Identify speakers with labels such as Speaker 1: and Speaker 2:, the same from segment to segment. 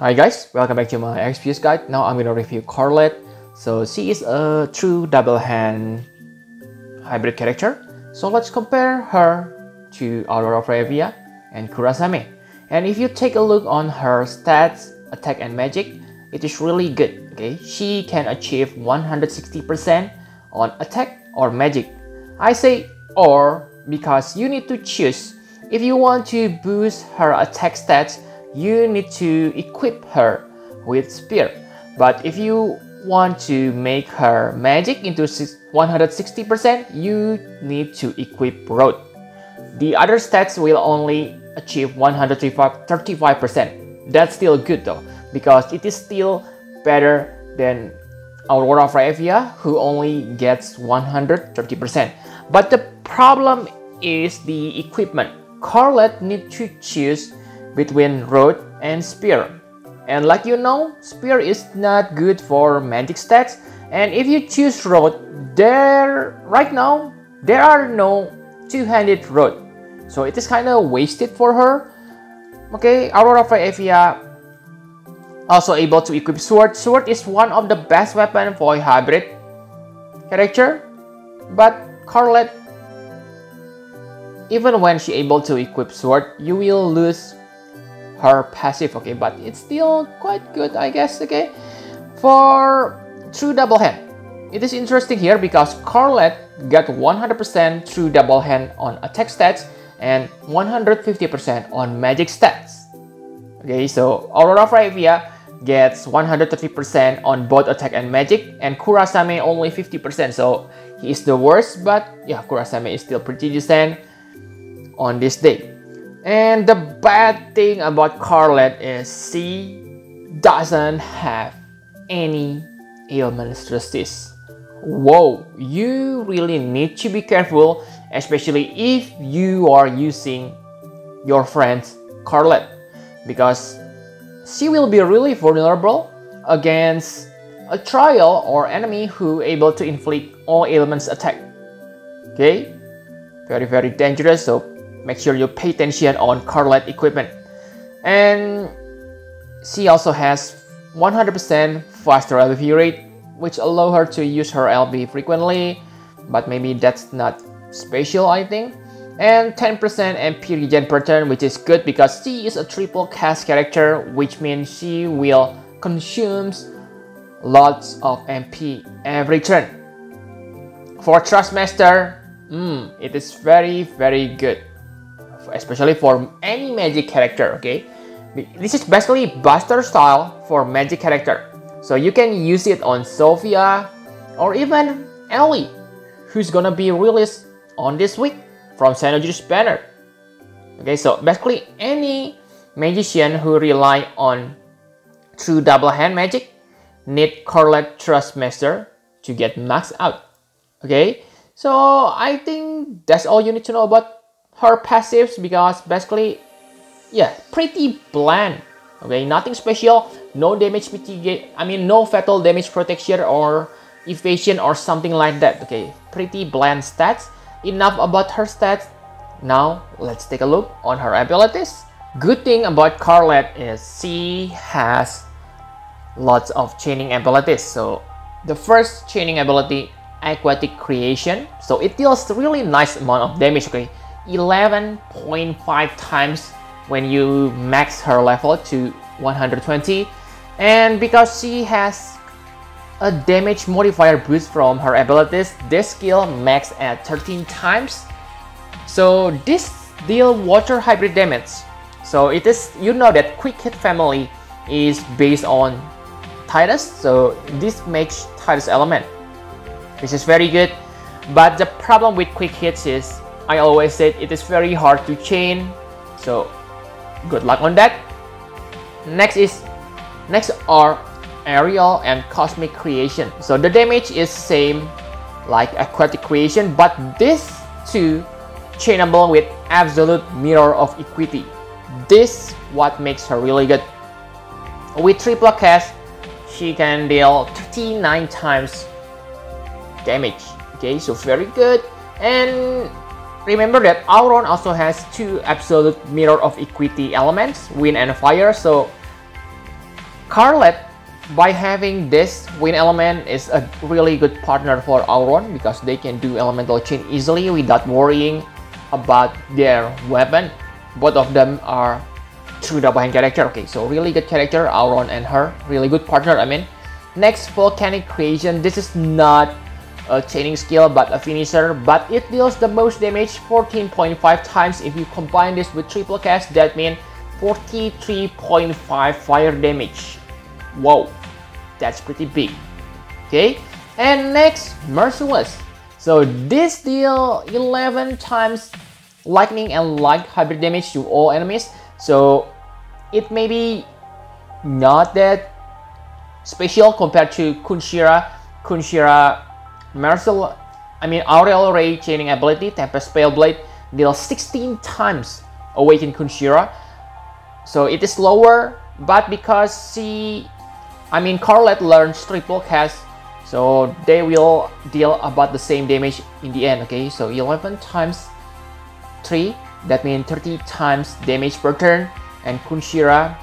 Speaker 1: Hi guys, welcome back to my XPS guide. Now I'm gonna review Karlette. So she is a true double hand hybrid character. So let's compare her to Aurora and Kurasame. And if you take a look on her stats, attack and magic, it is really good. Okay, she can achieve 160% on attack or magic. I say or because you need to choose. If you want to boost her attack stats, you need to equip her with spear. But if you want to make her magic into 160%, you need to equip road. The other stats will only achieve 135%. That's still good though, because it is still better than Aurora who only gets 130%. But the problem is the equipment. Karlette needs to choose between road and spear, and like you know, spear is not good for magic stats. And if you choose road, right now there are no two-handed road, so it is kind of wasted for her. Okay, Aurora also able to equip sword. Sword is one of the best weapon for a hybrid character, but Karlette, even when she able to equip sword, you will lose her passive. Okay, but it's still quite good, I guess. Okay, for true double hand, it is interesting here because Karlette got 100% true double hand on attack stats and 150% on magic stats. Okay, so Aurora gets 130% on both attack and magic, and Kurasame only 50%, so he is the worst. But yeah, Kurasame is still pretty decent on this day. And the bad thing about Karlette is she doesn't have any ailments resist. Whoa, you really need to be careful, especially if you are using your friend's Karlette, because she will be really vulnerable against a trial or enemy who able to inflict all ailments attack. Okay, very dangerous, so make sure you pay attention on Karlette equipment. And she also has 100% faster LB rate, which allow her to use her LB frequently, but maybe that's not special, I think. And 10% MP regen per turn, which is good because she is a triple cast character, which means she will consume lots of MP every turn. For Trustmaster, it is very good, especially for any magic character. Okay, this is basically Buster style for magic character, so you can use it on Sophia or even Ellie, who's gonna be released on this week from Xenogears banner. Okay, so basically any magician who rely on true double hand magic need Karlette Trustmaster to get maxed out. Okay, so I think that's all you need to know about her passives, because basically, yeah, pretty bland. Okay, nothing special, no damage mitigate, no fatal damage protection or evasion or something like that. Okay, pretty bland stats. Enough about her stats. Now let's take a look on her abilities. Good thing about Karlette is she has lots of chaining abilities. So the first chaining ability, Aquatic Creation, so it deals really nice amount of damage. Okay, 11.5 times when you max her level to 120. And because she has a damage modifier boost from her abilities, this skill max at 13 times. So this deal water hybrid damage. So it is, you know that Quick Hit family is based on Titus, so this makes Titus element. This is very good, but the problem with quick hits is, I always said, it is very hard to chain, so good luck on that. Next are Aerial and Cosmic Creation. So the damage is same like Aquatic Creation, but this two chainable with Absolute Mirror of Equity. This what makes her really good. With triple cast, she can deal 39 times damage. Okay, so very good. And remember that Aurora also has two Absolute Mirror of Equity elements, Wind and Fire, so Karlette, by having this wind element, is a really good partner for Aurora because they can do elemental chain easily without worrying about their weapon. Both of them are true double hand character. Okay, so really good character, Aurora and her, really good partner. I mean, next, volcanic creation. This is not a chaining skill but a finisher, but it deals the most damage, 14.5 times. If you combine this with triple cast, that means 43.5 fire damage. Wow, that's pretty big. Okay, and next, merciless. So this deal 11 times lightning and light hybrid damage to all enemies. So it may be not that special compared to Kunshira. Aurora Ray chaining ability, Tempest Pale Blade, deals 16 times awaken Kunshira. So it is lower, but because Karlette learns triple cast, so they will deal about the same damage in the end. Okay, so 11 times 3, that means 30 times damage per turn, and Kunshira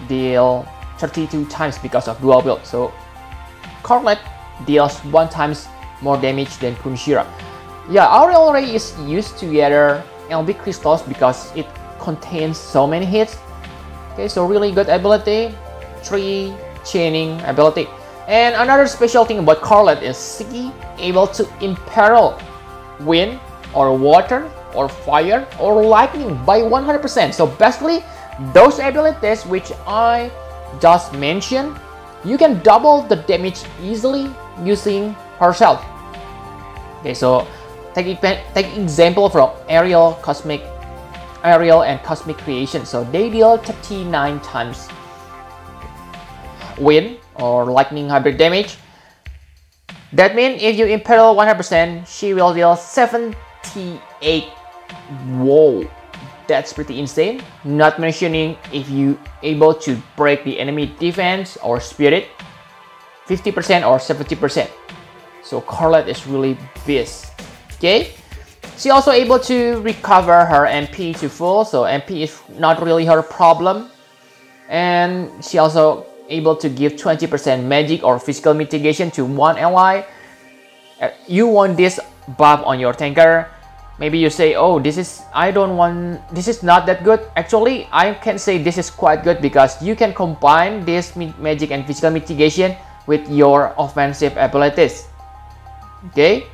Speaker 1: deal 32 times because of dual build. So Karlette deals 1 times more damage than Kunshira. Yeah, Aurora Ray is used to gather LB crystals because it contains so many hits. Okay, so really good ability, 3 chaining ability. And another special thing about Karlette is she able to imperil wind or water or fire or lightning by 100%. So basically, those abilities which I just mentioned, you can double the damage easily using herself. Okay, so take example from Ariel and Cosmic Creation. So they deal 39 times wind or lightning hybrid damage. That means if you imperil 100%, she will deal 78. Whoa, that's pretty insane. Not mentioning if you able to break the enemy defense or spirit 50% or 70%. So Karlette is really beast. Okay, she also able to recover her MP to full, so MP is not really her problem. And she also able to give 20% magic or physical mitigation to one ally. You want this buff on your tanker. Maybe you say, oh, this is not that good. Actually, I can say this is quite good because you can combine this magic and physical mitigation with your offensive abilities. Okay,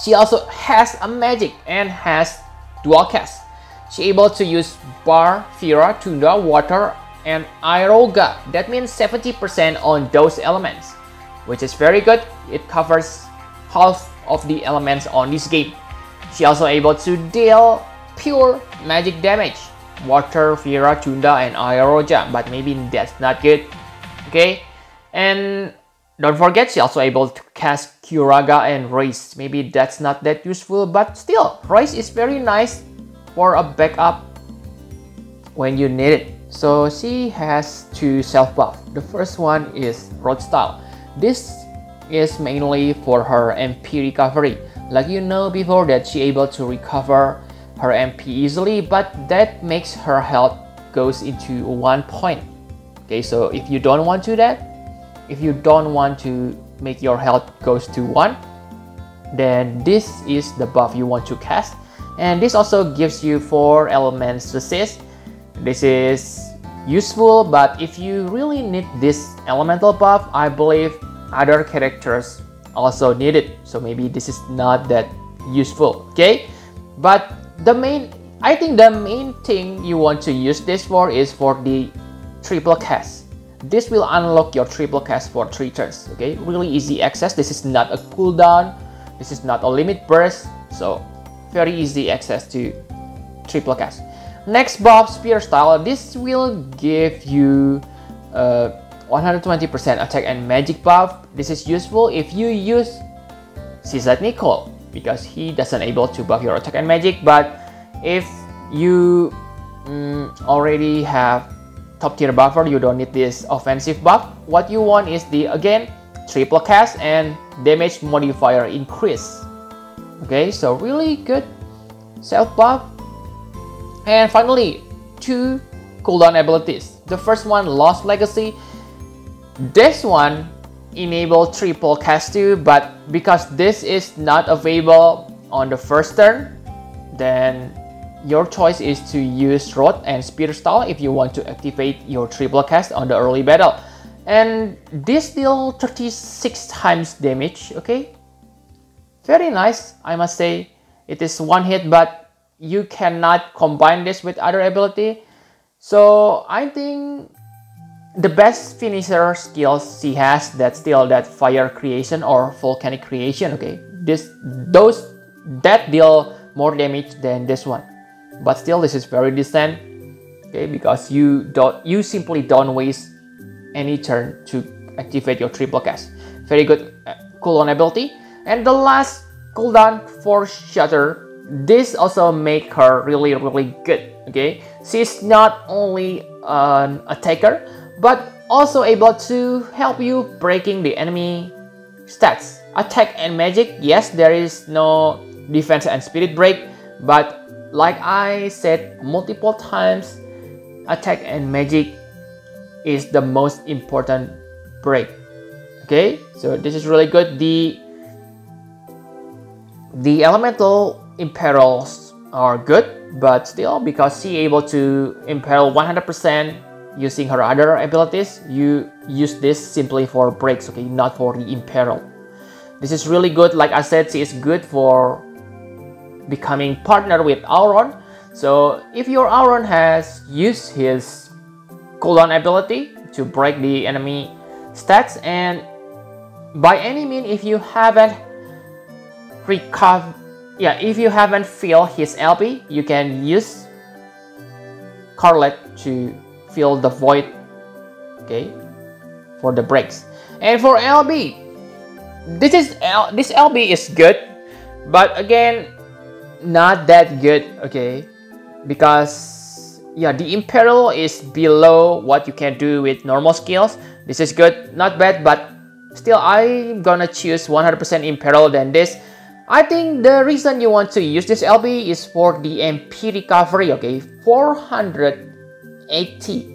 Speaker 1: she also has a magic and has dual cast. She able to use Bar, Fira, Tunda, Water, and Aurora. That means 70% on those elements, which is very good. It covers half of the elements on this game. She also able to deal pure magic damage, Water, Fira, Tunda, and Aurora, but maybe that's not good. Okay, and don't forget, she also able to cast Curaga and Race. Maybe that's not that useful, but still, Race is very nice for a backup when you need it. So she has 2 self buff. The first one is Road Style. This is mainly for her MP recovery. Like you know before that she able to recover her MP easily, but that makes her health goes into 1 point. Okay, so if you don't want to make your health goes to 1, then this is the buff you want to cast. And this also gives you 4 elements resist. This is useful, but if you really need this elemental buff, I believe other characters also need it, so maybe this is not that useful. Okay, but I think the main thing you want to use this for is for the triple cast. This will unlock your triple cast for 3 turns. Okay, really easy access. This is not a cooldown, this is not a limit burst, so very easy access to triple cast. Next buff, Spear Style. This will give you 120% attack and magic buff. This is useful if you use Seaside Nicole because he doesn't able to buff your attack and magic. But if you already have top tier buffer, you don't need this offensive buff. What you want is the again triple cast and damage modifier increase. Okay, so really good self buff. And finally, 2 cooldown abilities. The first one, Lost Legacy. This one enable triple cast too, but because this is not available on the first turn, then your choice is to use Rod and Spear Stall if you want to activate your triple cast on the early battle. And this deal 36 times damage, okay? Very nice, I must say. It is one hit, but you cannot combine this with other ability. So I think the best finisher skills she has, that's still that fire creation or volcanic creation, okay? That deal more damage than this one. But still, this is very decent, okay? Because you simply don't waste any turn to activate your triple cast. Very good cooldown ability. And the last cooldown for Shatter, this also make her really good, okay? She's not only an attacker, but also able to help you breaking the enemy stats. Attack and magic, yes, there is no defense and spirit break, but like I said multiple times, attack and magic is the most important break, okay? So this is really good. The elemental imperils are good, but still, because she able to imperil 100% using her other abilities, you use this simply for breaks, okay, not for the imperil. This is really good. Like I said, she is good for becoming partner with Aurora. So if your Aurora has used his cooldown ability to break the enemy stats, and by any means, if you haven't filled his LP, you can use Karlette to fill the void, okay, for the breaks. And for LB, this LB is good, but again, not that good, okay, because yeah, the imperil is below what you can do with normal skills. This is good, not bad, but still I'm gonna choose 100% imperil than this. I think the reason you want to use this LB is for the MP recovery, okay, 480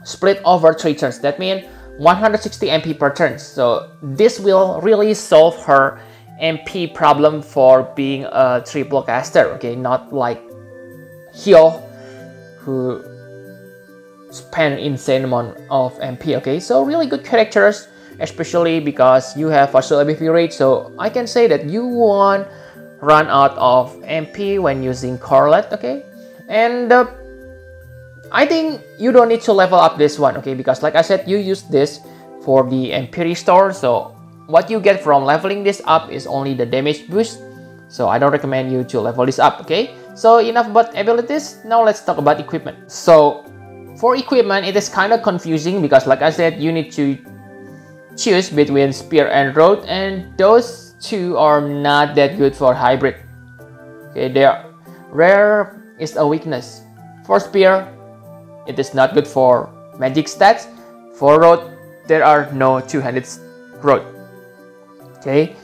Speaker 1: split over 3 turns. That means 160 MP per turn. So this will really solve her MP problem for being a triple caster, okay, not like Hyo, who spend insane amount of MP, okay. So really good characters, especially because you have partial ABV rate, so I can say that you won't run out of MP when using Karlette, okay. And I think you don't need to level up this one, okay, because like I said, you use this for the MP restore, so what you get from leveling this up is only the damage boost, so I don't recommend you to level this up, okay. So enough about abilities, now let's talk about equipment. So for equipment, it is kind of confusing because like I said, you need to choose between Spear and Rod, and those two are not that good for hybrid, okay. Their rare is a weakness. For Spear, it is not good for magic stats. For Rod, there are no two-handed Rod, okay,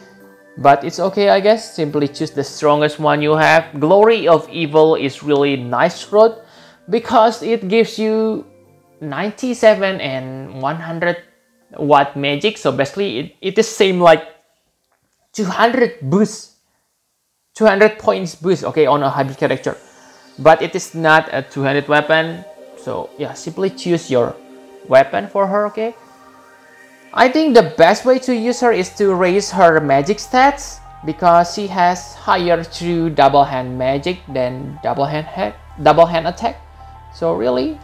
Speaker 1: but it's okay, I guess. Simply choose the strongest one you have. Glory of Evil is really nice Rod because it gives you 97 and 100 watt magic, so basically it is same like 200 boost, 200 points boost, okay, on a hybrid character, but it is not a two-handed weapon. So yeah, simply choose your weapon for her, okay. I think the best way to use her is to raise her magic stats because she has higher true double hand magic than double hand attack. So really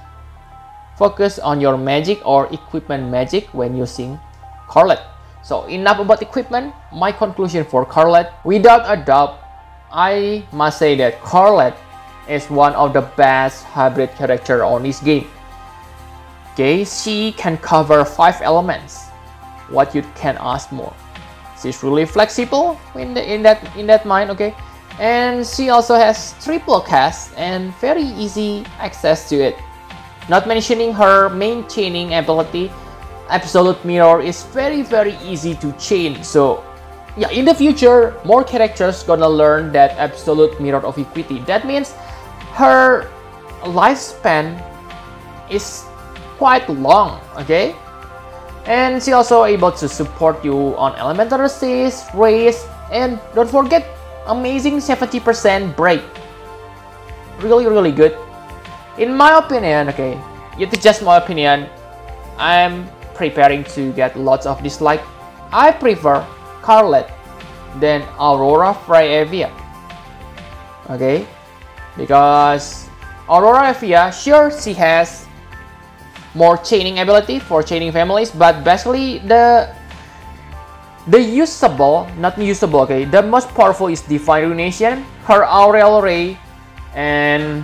Speaker 1: focus on your magic or equipment magic when using Karlette. So enough about equipment. My conclusion for Karlette, without a doubt, I must say that Karlette is one of the best hybrid character on this game. Okay, she can cover 5 elements. What you can ask more? She's really flexible in that mind, okay, and she also has triple cast and very easy access to it. Not mentioning her main chaining ability, Absolute Mirror is very easy to chain. So yeah, in the future, more characters gonna learn that Absolute Mirror of Equity. That means her lifespan is quite long, okay? And she also able to support you on elemental resist, race, and don't forget amazing 70% break. Really good. In my opinion, okay, it is just my opinion, I'm preparing to get lots of dislike. I prefer Karlette than Aurora Evia. Okay, because Aurora Evia, sure, she has more chaining ability for chaining families, but basically the usable, not usable, okay, the most powerful is Divine Ruination, her Aureal Ray, and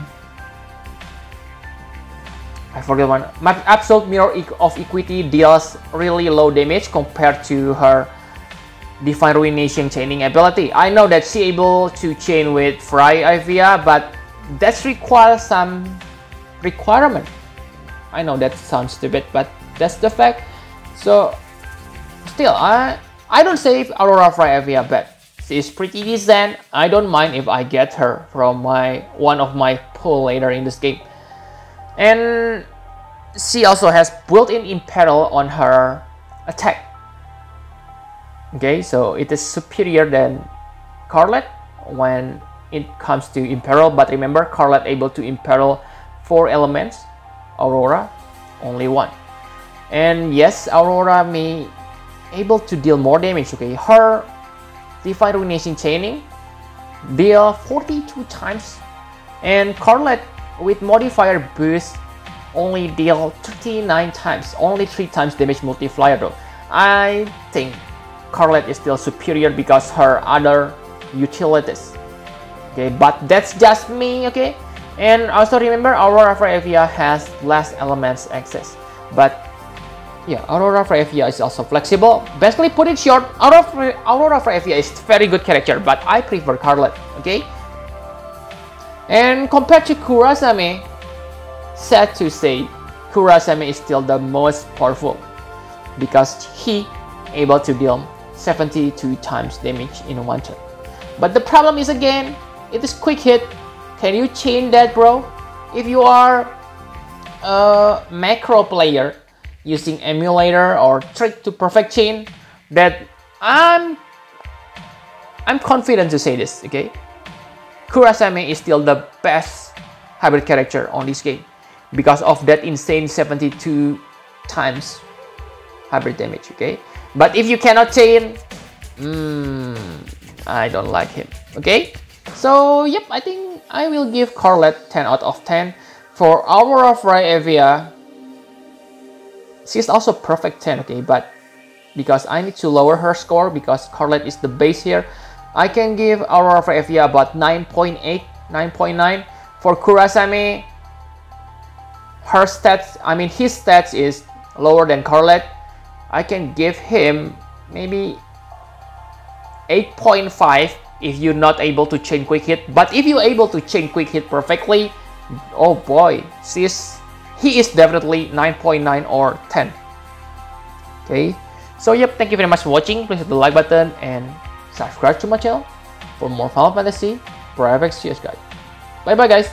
Speaker 1: I forget one. My Absolute Mirror of Equity deals really low damage compared to her Divine Ruination chaining ability. I know that she able to chain with Evia, but that requires some requirement. I know that sounds stupid, but that's the fact. So still, I don't say if Aurora Evia bad. She is pretty decent. I don't mind if I get her from one of my pool later in this game. And she also has built-in Imperil on her attack. Okay, so it is superior than Karlette when it comes to Imperil. But remember, Karlette able to Imperil 4 elements, Aurora only 1. And yes, Aurora may able to deal more damage. Okay, her Divine Ruination chaining deal 42 times, and Karlette with modifier boost only deal 39 times, only 3 times damage multiplier though. I think Karlette is still superior because her other utilities. Okay, but that's just me, okay? And also remember, Aurora Evia has less elements access. But yeah, Aurora Evia is also flexible. Basically, put it short, Aurora Evia is very good character, but I prefer Karlette, okay? And compared to Kurasame, sad to say, Kurasame is still the most powerful because he able to deal 72 times damage in one turn. But the problem is again, it is quick hit. Can you chain that, bro? If you are a macro player using emulator or trick to perfect chain, that I'm confident to say this, okay? Kurasame is still the best hybrid character on this game because of that insane 72 times hybrid damage, okay? But if you cannot chain, I don't like him, okay? So yep, I think I will give Karlette 10 out of 10. For Aurora Evia, she's also perfect 10, okay? But because I need to lower her score because Karlette is the base here, I can give Aurora Evia about 9.8, 9.9. For Kurasame, her stats, his stats is lower than Karlette. I can give him maybe 8.5 if you're not able to chain quick hit. But if you're able to chain quick hit perfectly, oh boy, he is definitely 9.9 or 10. Okay, so yep, thank you very much for watching. Please hit the like button and subscribe to my channel for more Final Fantasy Private CS guide. Bye bye guys.